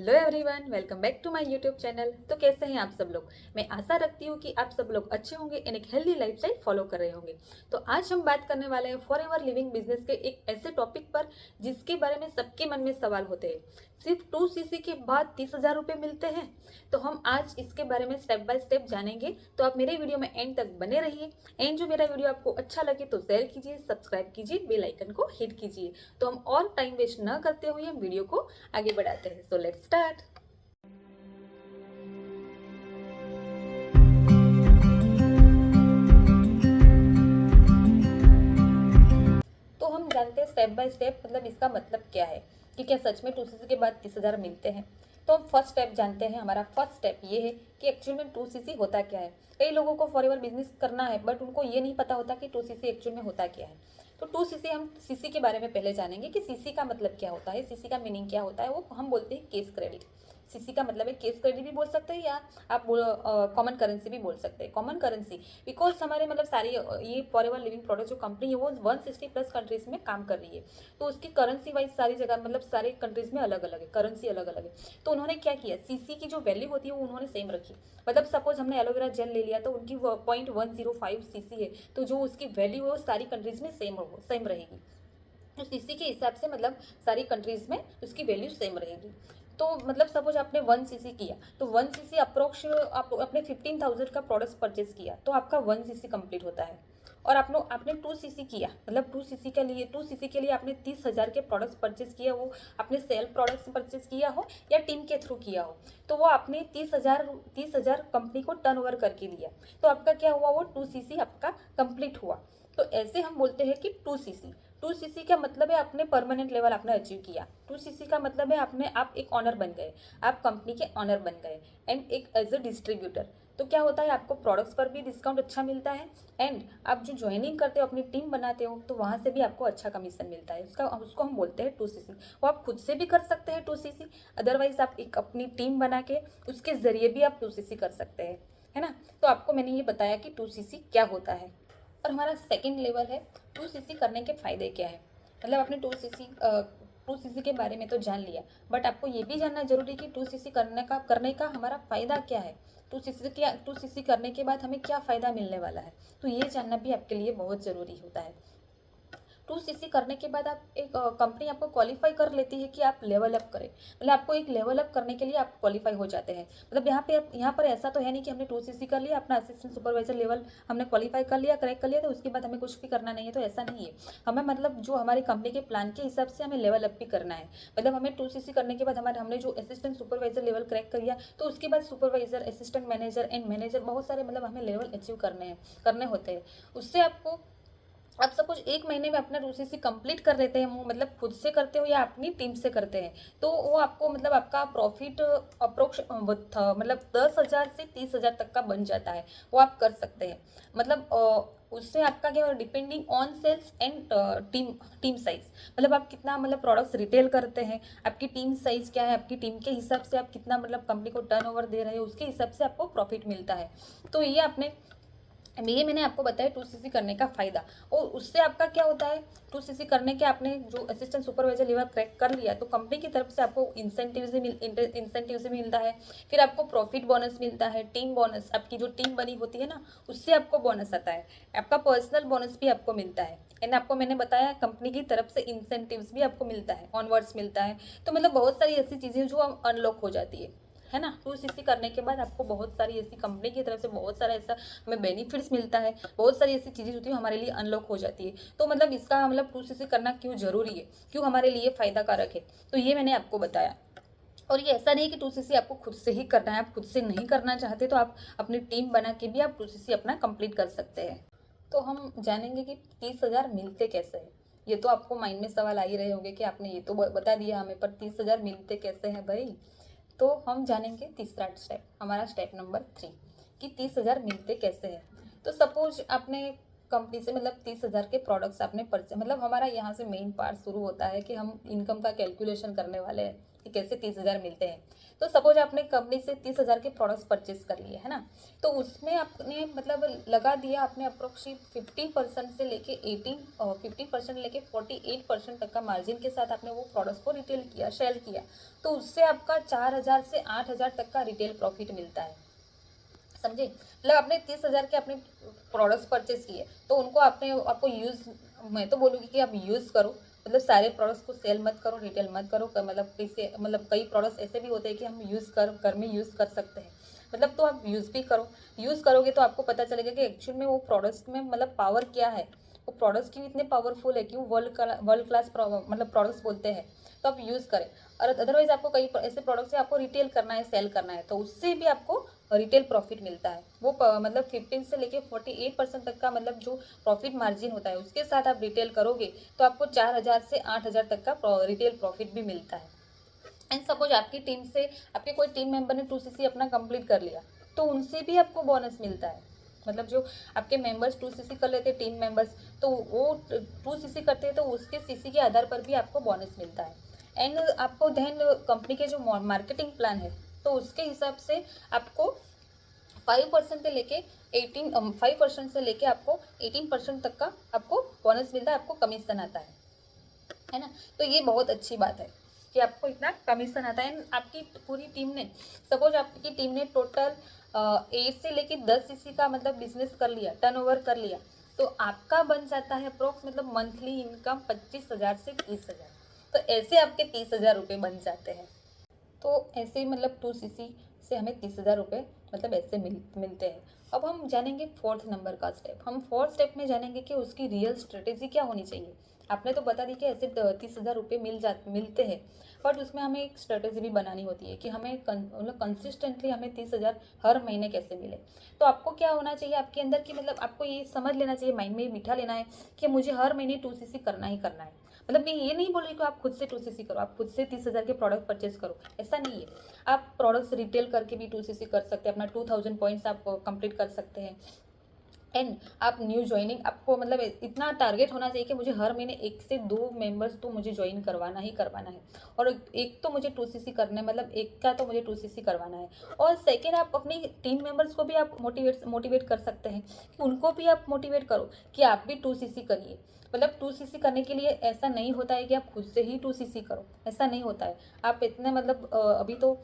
Hello everyone, welcome back to my YouTube channel. तो कैसे हैं आप सब लोग। मैं आशा रखती हूँ कि आप सब लोग अच्छे होंगे एंड एक हेल्दी लाइफस्टाइल फॉलो कर रहे होंगे। तो आज हम बात करने वाले हैं फॉर एवर लिविंग बिजनेस के एक ऐसे टॉपिक पर जिसके बारे में सबके मन में सवाल होते हैं। सिर्फ 2cc के बाद 30,000 रुपये मिलते हैं। तो हम आज इसके बारे में स्टेप बाय स्टेप जानेंगे। तो आप मेरे वीडियो में एंड तक बने रहिए एंड जो मेरा वीडियो आपको अच्छा लगे तो शेयर कीजिए, सब्सक्राइब कीजिए, बेल आइकन को हिट कीजिए। तो हम और टाइम वेस्ट न करते हुए हम वीडियो को आगे बढ़ाते हैं। So let's start. तो हम जानते हैं स्टेप बाय स्टेप, मतलब इसका मतलब क्या है कि क्या सच में 2cc के बाद 30,000 मिलते हैं। तो हम फर्स्ट स्टेप जानते हैं। हमारा फर्स्ट स्टेप ये है कि एक्चुअल में 2cc होता क्या है। कई लोगों को फॉर एवर बिजनेस करना है बट उनको ये नहीं पता होता कि 2cc एक्चुअल में होता क्या है। तो 2cc, हम सीसी के बारे में पहले जानेंगे कि सीसी का मतलब क्या होता है, सीसी का मीनिंग क्या होता है। वो हम बोलते हैं केस क्रेडिट। सीसी का मतलब है केस क्रेडिट भी बोल सकते हैं या आप कॉमन करेंसी भी बोल सकते हैं। कॉमन करेंसी बिकॉज हमारे मतलब सारी ये फॉर एवर लिविंग प्रोडक्ट जो कंपनी है वो 160 प्लस कंट्रीज में काम कर रही है। तो उसकी करेंसी वाइज सारी जगह मतलब सारे कंट्रीज में अलग अलग है, करेंसी अलग अलग है। तो उन्होंने क्या किया, सीसी की जो वैल्यू होती है वो उन्होंने सेम रखी। मतलब सपोज हमने एलोवेरा जेल ले लिया तो उनकी 0.105 सीसी है, तो जो उसकी वैल्यू है वो सारी कंट्रीज में सेम रहेगी। तो सीसी के हिसाब से मतलब सारी कंट्रीज में उसकी वैल्यू सेम रहेगी। तो मतलब सपोज आपने 1cc किया तो 1cc अप्रोक्स आप अपने 15,000 का प्रोडक्ट्स परचेज किया तो आपका 1cc कंप्लीट होता है। और आपने 2cc किया, मतलब 2cc के लिए आपने 30,000 के प्रोडक्ट्स परचेज किया, वो आपने सेल प्रोडक्ट्स परचेज किया हो या टीम के थ्रू किया हो, तो वो आपने 30,000 कंपनी को टर्न ओवर करके दिया। तो आपका क्या हुआ, वो 2cc आपका कंप्लीट हुआ। तो ऐसे हम बोलते हैं कि 2cc। 2cc का मतलब है आपने परमानेंट लेवल आपने अचीव किया। 2cc का मतलब है आप एक ऑनर बन गए, आप कंपनी के ऑनर बन गए एंड एक एज अ डिस्ट्रीब्यूटर। तो क्या होता है, आपको प्रोडक्ट्स पर भी डिस्काउंट अच्छा मिलता है एंड आप जो ज्वाइनिंग करते हो, अपनी टीम बनाते हो, तो वहाँ से भी आपको अच्छा कमीशन मिलता है। उसको हम बोलते हैं 2cc। वो आप खुद से भी कर सकते हैं 2cc, अदरवाइज आप एक अपनी टीम बना के उसके ज़रिए भी आप 2cc कर सकते हैं, है ना। तो आपको मैंने ये बताया कि 2cc क्या होता है। और हमारा सेकंड लेवल है 2cc करने के फ़ायदे क्या है। मतलब आपने 2cc के बारे में तो जान लिया, बट आपको ये भी जानना जरूरी है कि 2cc करने का हमारा फ़ायदा क्या है। 2cc करने के बाद हमें क्या फ़ायदा मिलने वाला है, तो ये जानना भी आपके लिए बहुत ज़रूरी होता है। 2cc करने के बाद आप एक कंपनी आपको क्वालिफाई कर लेती है कि आप लेवल अप करें। मतलब आपको एक लेवल अप करने के लिए आप क्वालिफाई हो जाते हैं। मतलब यहाँ पर ऐसा तो है नहीं कि हमने 2cc कर लिया, अपना असिस्टेंट सुपरवाइजर लेवल हमने क्वालिफाई कर लिया, क्रैक कर लिया, तो उसके बाद हमें कुछ भी करना नहीं है। तो ऐसा नहीं है। हमें मतलब जो हमारी कंपनी के प्लान के हिसाब से हमें लेवल अप भी करना है। मतलब हमें 2cc करने के बाद हमने जो असिस्टेंट सुपरवाइजर लेवल क्रैक कर लिया, तो उसके बाद supervisor, assistant manager and manager, बहुत सारे मतलब हमें लेवल अचीव करने होते हैं। उससे आपको, आप सपोज एक महीने में अपना 2cc कंप्लीट कर लेते हैं, वो मतलब खुद से करते हो या अपनी टीम से करते हैं, तो वो आपको मतलब आपका प्रॉफिट अप्रोक्स मतलब 10,000 से 30,000 तक का बन जाता है। वो आप कर सकते हैं। मतलब उससे आपका क्या, depending on sales and team size. मतलब आप कितना मतलब प्रोडक्ट्स रिटेल करते हैं, आपकी टीम साइज क्या है, आपकी टीम के हिसाब से आप कितना मतलब कंपनी को टर्न ओवर दे रहे हो, उसके हिसाब से आपको प्रॉफिट मिलता है। तो ये मैंने आपको बताया 2cc करने का फ़ायदा। और उससे आपका क्या होता है, 2cc करने के आपने जो असिस्टेंट सुपरवाइजर लेवल क्रैक कर लिया, तो कंपनी की तरफ से आपको इंसेंटिव से मिलता है। फिर आपको प्रॉफिट बोनस मिलता है, टीम बोनस, आपकी जो टीम बनी होती है ना, उससे आपको बोनस आता है। आपका पर्सनल बोनस भी आपको मिलता है एंड आपको मैंने बताया कंपनी की तरफ से इंसेंटिव्स भी आपको मिलता है, ऑनवर्ड्स मिलता है। तो मतलब बहुत सारी ऐसी चीज़ें जो अनलॉक हो जाती है ना। 2cc करने के बाद आपको बहुत सारी ऐसी कंपनी की तरफ से बहुत सारा ऐसा हमें बेनिफिट्स मिलता है, बहुत सारी ऐसी चीज़ें होती है हमारे लिए अनलॉक हो जाती है। तो मतलब इसका मतलब 2cc करना क्यों ज़रूरी है, क्यों हमारे लिए फ़ायदा कारक है, तो ये मैंने आपको बताया। और ये ऐसा नहीं कि 2cc आपको खुद से ही करना है, आप खुद से नहीं करना चाहते तो आप अपनी टीम बना के भी आप 2cc अपना कंप्लीट कर सकते हैं। तो हम जानेंगे कि 30,000 मिलते कैसे हैं। ये तो आपको माइंड में सवाल आ ही रहे होंगे कि आपने ये तो बता दिया हमें, पर 30,000 मिलते कैसे हैं भाई। तो हम जानेंगे तीसरा स्टेप, हमारा स्टेप नंबर 3, कि 30,000 मिलते कैसे हैं। तो सपोज आपने कंपनी से मतलब 30,000 के प्रोडक्ट्स आपने परचेज, मतलब हमारा यहाँ से मेन पार्ट शुरू होता है कि हम इनकम का कैलकुलेशन करने वाले हैं, कि कैसे 30,000 मिलते हैं। तो सपोज आपने कंपनी से 30,000 के प्रोडक्ट्स परचेज कर लिए है ना, तो उसमें आपने मतलब लगा दिया आपने अप्रोक्सी 50% से लेके 50% लेके 48% तक का मार्जिन के साथ आपने वो प्रोडक्ट्स को रिटेल किया, सेल किया, तो उससे आपका 4,000 से 8,000 तक का रिटेल प्रॉफिट मिलता है। समझे? मतलब आपने 30,000 के अपने प्रोडक्ट्स परचेज किए, तो उनको आपको यूज़, मैं तो बोलूँगी कि आप यूज़ करो, मतलब सारे प्रोडक्ट्स को सेल मत करो, रिटेल मत करो, मतलब कैसे, मतलब कई प्रोडक्ट्स ऐसे भी होते हैं कि हम घर में यूज़ कर सकते हैं, मतलब तो आप यूज़ भी करो। यूज़ करोगे तो आपको पता चलेगा कि एक्चुअल में वो प्रोडक्ट्स में मतलब पावर क्या है, वो प्रोडक्ट्स क्यों इतने पावरफुल है, क्यों वर्ल्ड क्लास मतलब प्रोडक्ट्स बोलते हैं, तो आप यूज़ करें। और अदरवाइज आपको कई ऐसे प्रोडक्ट्स है आपको रिटेल करना है, सेल करना है, तो उससे भी आपको रिटेल प्रॉफिट मिलता है। वो मतलब 15 से लेके 48% तक का मतलब जो प्रॉफिट मार्जिन होता है उसके साथ आप रिटेल करोगे तो आपको 4,000 से 8,000 तक का रिटेल प्रॉफिट भी मिलता है। एंड सपोज आपकी टीम से आपके कोई टीम मेंबर ने 2cc अपना कंप्लीट कर लिया, तो उनसे भी आपको बोनस मिलता है। मतलब जो आपके मेंबर्स 2cc कर लेते हैं, टीम मेंबर्स, तो वो 2cc करते हैं, तो उसके सीसी के आधार पर भी आपको बोनस मिलता है। एंड आपको देन कंपनी के जो मार्केटिंग प्लान है, तो उसके हिसाब से आपको 5% से लेके 5% से लेके आपको 18% तक का आपको बोनस मिलता है, आपको कमीशन आता है ना। तो ये बहुत अच्छी बात है कि आपको इतना कमीशन आता है। आपकी पूरी टीम ने, सपोज आपकी टीम ने टोटल 8 से लेके 10cc का मतलब बिजनेस कर लिया, टर्नओवर कर लिया, तो आपका बन जाता है अप्रोक्स मतलब मंथली इनकम 25,000 से 30,000। तो ऐसे आपके 30,000 रुपये बन जाते हैं। तो ऐसे ही मतलब 2cc से हमें 30,000 रुपये मतलब ऐसे मिलते हैं। अब हम जानेंगे फोर्थ नंबर का स्टेप। हम फोर्थ स्टेप में जानेंगे कि उसकी रियल स्ट्रेटेजी क्या होनी चाहिए। आपने तो बता दी कि ऐसे 30,000 रुपये मिलते हैं, बट उसमें हमें एक स्ट्रेटेजी भी बनानी होती है कि हमें मतलब कंसिस्टेंटली हमें 30,000 हर महीने कैसे मिले। तो आपको क्या होना चाहिए आपके अंदर की, मतलब आपको ये समझ लेना चाहिए, माइंड में बिठा लेना है कि मुझे हर महीने 2cc करना ही करना है। मतलब मैं ये नहीं बोल रही कि आप खुद से 2cc करो, आप खुद से 30,000 के प्रोडक्ट परचेज करो, ऐसा नहीं है। आप प्रोडक्ट्स रिटेल करके भी 2cc कर सकते हैं, अपना 2000 पॉइंट्स आप कंप्लीट कर सकते हैं। एंड आप न्यू ज्वाइनिंग, आपको मतलब इतना टारगेट होना चाहिए कि मुझे हर महीने 1 से 2 मेंबर्स तो मुझे ज्वाइन करवाना ही करवाना है, और एक तो मुझे 2cc करना है, मतलब एक का तो मुझे 2cc करवाना है। और सेकेंड, आप अपनी टीम मेंबर्स को भी आप मोटिवेट कर सकते हैं कि उनको भी आप मोटिवेट करो कि आप भी 2cc करिए। मतलब 2cc करने के लिए ऐसा नहीं होता है कि आप खुद से ही 2cc करो, ऐसा नहीं होता है। आप इतने मतलब अभी तो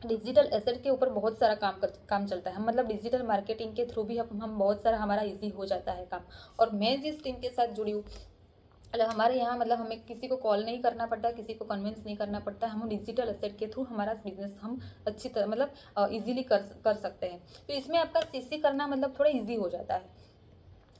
डिजिटल एसेट के ऊपर बहुत सारा काम चलता है। हम मतलब डिजिटल मार्केटिंग के थ्रू भी हम बहुत सारा हमारा इजी हो जाता है काम। और मैं जिस टीम के साथ जुड़ी हूँ, मतलब हमारे यहाँ मतलब हमें किसी को कॉल नहीं करना पड़ता, किसी को कन्विंस नहीं करना पड़ता, हम डिजिटल एसेट के थ्रू हमारा बिजनेस हम अच्छी तरह मतलब इजीली कर सकते हैं। तो इसमें आपका सीसी करना मतलब थोड़ा इजी हो जाता है।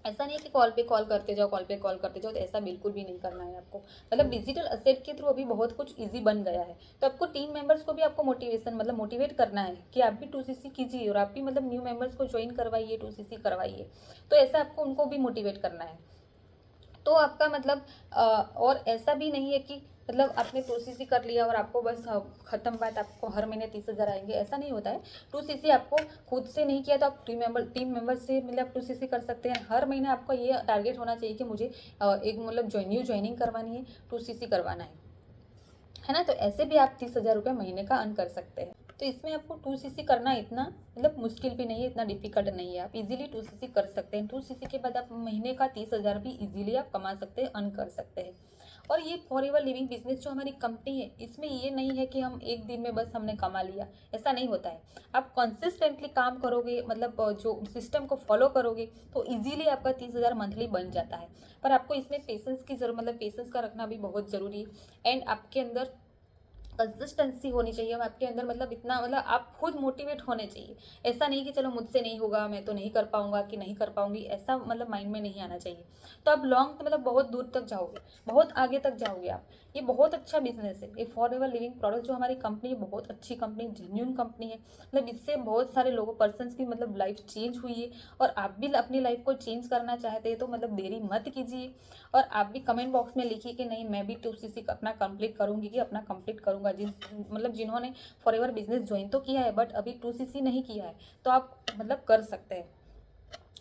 ऐसा नहीं है कि कॉल पे कॉल करते जाओ, कॉल पे कॉल करते जाओ, तो ऐसा बिल्कुल भी नहीं करना है आपको। मतलब डिजिटल असेट के थ्रू अभी बहुत कुछ इजी बन गया है। तो आपको टीम मेंबर्स को भी आपको मोटिवेट करना है कि आप भी 2cc कीजिए, और आप भी मतलब न्यू मेंबर्स को ज्वाइन करवाइए, 2cc करवाइए। तो ऐसा आपको उनको भी मोटिवेट करना है। तो आपका मतलब और ऐसा भी नहीं है कि मतलब आपने 2cc कर लिया और आपको बस ख़त्म बात, आपको हर महीने 30,000 आएंगे, ऐसा नहीं होता है। 2cc आपको खुद से नहीं किया तो आप टीम मेंबर से मतलब 2cc कर सकते हैं। हर महीने आपका ये टारगेट होना चाहिए कि मुझे एक मतलब न्यू ज्वाइनिंग करवानी है, 2cc करवाना है ना। तो ऐसे भी आप 30,000 रुपये महीने का अर्न कर सकते हैं। तो इसमें आपको 2cc करना इतना मतलब मुश्किल भी नहीं है, इतना डिफिकल्ट नहीं है। आप इजीली 2cc कर सकते हैं। 2cc के बाद आप महीने का 30,000 भी इजीली आप कमा सकते हैं, अर्न कर सकते हैं। और ये फॉरएवर लिविंग बिजनेस जो हमारी कंपनी है, इसमें ये नहीं है कि हम एक दिन में बस हमने कमा लिया, ऐसा नहीं होता है। आप कंसिस्टेंटली काम करोगे, मतलब जो सिस्टम को फॉलो करोगे, तो इजीली आपका 30,000 मंथली बन जाता है। पर आपको इसमें पेशेंस की जरूरत, मतलब पेशेंस का रखना भी बहुत ज़रूरी है। एंड आपके अंदर कंसिस्टेंसी होनी चाहिए आपके अंदर, मतलब इतना मतलब आप खुद मोटिवेट होने चाहिए। ऐसा नहीं कि चलो मुझसे नहीं होगा, मैं तो नहीं कर पाऊंगा कि नहीं कर पाऊंगी, ऐसा मतलब माइंड में नहीं आना चाहिए। तो आप लॉन्ग मतलब बहुत दूर तक जाओगे, बहुत आगे तक जाओगे आप। ये बहुत अच्छा बिजनेस है, ये फॉरएवर लिविंग प्रोडक्ट जो हमारी कंपनी है, बहुत अच्छी कंपनी, जेन्यून कंपनी है। मतलब इससे बहुत सारे लोगों पर्सन की मतलब लाइफ चेंज हुई है। और आप भी अपनी लाइफ को चेंज करना चाहते हैं तो मतलब देरी मत कीजिए। और आप भी कमेंट बॉक्स में लिखिए कि नहीं, मैं भी 2cc अपना कंप्लीट करूंगी, कि अपना कंप्लीट करूंगा। जिन्होंने फॉरएवर बिजनेस ज्वाइन तो किया है बट अभी 2cc नहीं किया है, तो आप मतलब कर सकते हैं।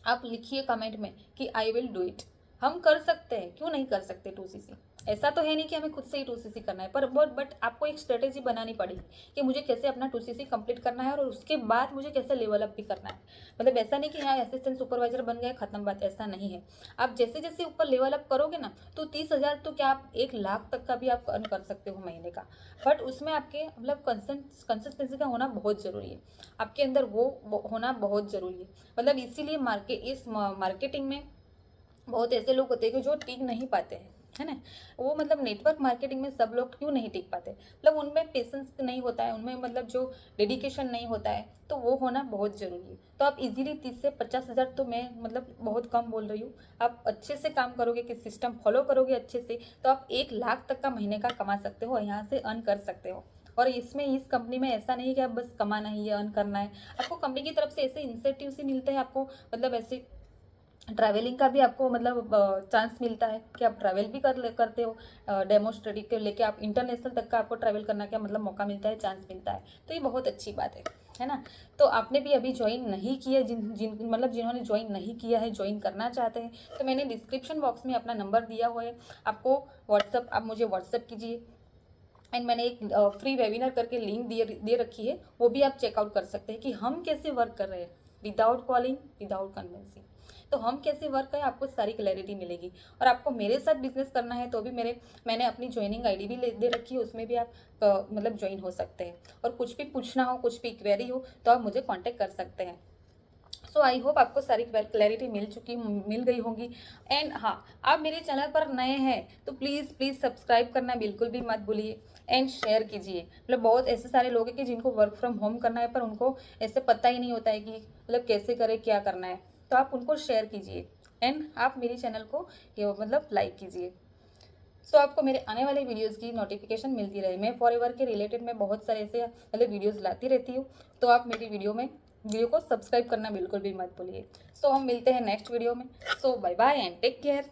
आप लिखिए कमेंट में कि आई विल डू इट। हम कर सकते हैं, क्यों नहीं कर सकते 2cc। ऐसा तो है नहीं कि हमें खुद से ही 2cc करना है, पर बट आपको एक स्ट्रेटेजी बनानी पड़ेगी कि मुझे कैसे अपना 2cc कंप्लीट करना है और उसके बाद मुझे कैसे लेवल अप भी करना है। मतलब ऐसा नहीं कि हाँ असिस्टेंट सुपरवाइजर बन गए खत्म बात, ऐसा नहीं है। आप जैसे जैसे ऊपर लेवल अप करोगे ना तो 30,000 तो क्या आप 1 लाख तक का भी आप अर्न कर सकते हो महीने का। बट उसमें आपके मतलब कंसिस्टेंसी का होना बहुत ज़रूरी है, आपके अंदर वो होना बहुत ज़रूरी है। मतलब इसीलिए मार्केटिंग में बहुत ऐसे लोग होते हैं कि जो टिक नहीं पाते हैं, है ना। वो मतलब नेटवर्क मार्केटिंग में सब लोग क्यों नहीं टिक पाते, मतलब उनमें पेशेंस नहीं होता है, उनमें मतलब जो डेडिकेशन नहीं होता है, तो वो होना बहुत ज़रूरी है। तो आप इजीली 30 से 50 हज़ार, तो मैं मतलब बहुत कम बोल रही हूँ, आप अच्छे से काम करोगे कि सिस्टम फॉलो करोगे अच्छे से, तो आप 1 लाख तक का महीने का कमा सकते हो, यहाँ से अर्न कर सकते हो। और इसमें इस कंपनी में ऐसा नहीं है कि आप बस कमाना ही है, अर्न करना है। आपको कंपनी की तरफ से ऐसे इंसेंटिव से मिलते हैं, आपको मतलब ऐसे ट्रैवलिंग का भी आपको मतलब चांस मिलता है कि आप ट्रैवल भी करते हो, डेमोस्ट्रेटिव के लेके आप इंटरनेशनल तक का आपको ट्रैवल करना का मतलब मौका मिलता है, चांस मिलता है। तो ये बहुत अच्छी बात है ना। तो आपने भी अभी ज्वाइन नहीं किया, जिन्होंने ज्वाइन नहीं किया है, ज्वाइन करना चाहते हैं, तो मैंने डिस्क्रिप्शन बॉक्स में अपना नंबर दिया हुआ है, आपको व्हाट्सअप, आप मुझे व्हाट्सअप कीजिए। एंड मैंने एक फ्री वेबिनार करके लिंक दे रखी है, वो भी आप चेकआउट कर सकते हैं कि हम कैसे वर्क कर रहे हैं विदाउट कॉलिंग, विदाउट कन्विंसिंग। तो हम कैसे वर्क करें, आपको सारी क्लैरिटी मिलेगी। और आपको मेरे साथ बिजनेस करना है तो भी मैंने अपनी ज्वाइनिंग आईडी भी दे रखी है, उसमें भी आप मतलब ज्वाइन हो सकते हैं। और कुछ भी पूछना हो, कुछ भी क्वेरी हो, तो आप मुझे कॉन्टेक्ट कर सकते हैं। सो आई होप आपको सारी क्लैरिटी मिल गई होगी। एंड हाँ, आप मेरे चैनल पर नए हैं तो प्लीज़ प्लीज़ सब्सक्राइब करना बिल्कुल भी मत भूलिए, एंड शेयर कीजिए। मतलब बहुत ऐसे सारे लोग हैं कि जिनको वर्क फ्रॉम होम करना है, पर उनको ऐसे पता ही नहीं होता है कि मतलब कैसे करें, क्या करना है। तो आप उनको शेयर कीजिए, एंड आप मेरे चैनल को ये मतलब लाइक कीजिए। सो आपको मेरे आने वाले वीडियोज़ की नोटिफिकेशन मिलती रहे। मैं फॉरएवर के रिलेटेड में बहुत सारे ऐसे मतलब वीडियोज़ लाती रहती हूँ, तो आप मेरी वीडियो को सब्सक्राइब करना बिल्कुल भी मत भूलिए। सो हम मिलते हैं नेक्स्ट वीडियो में। So bye bye and take care.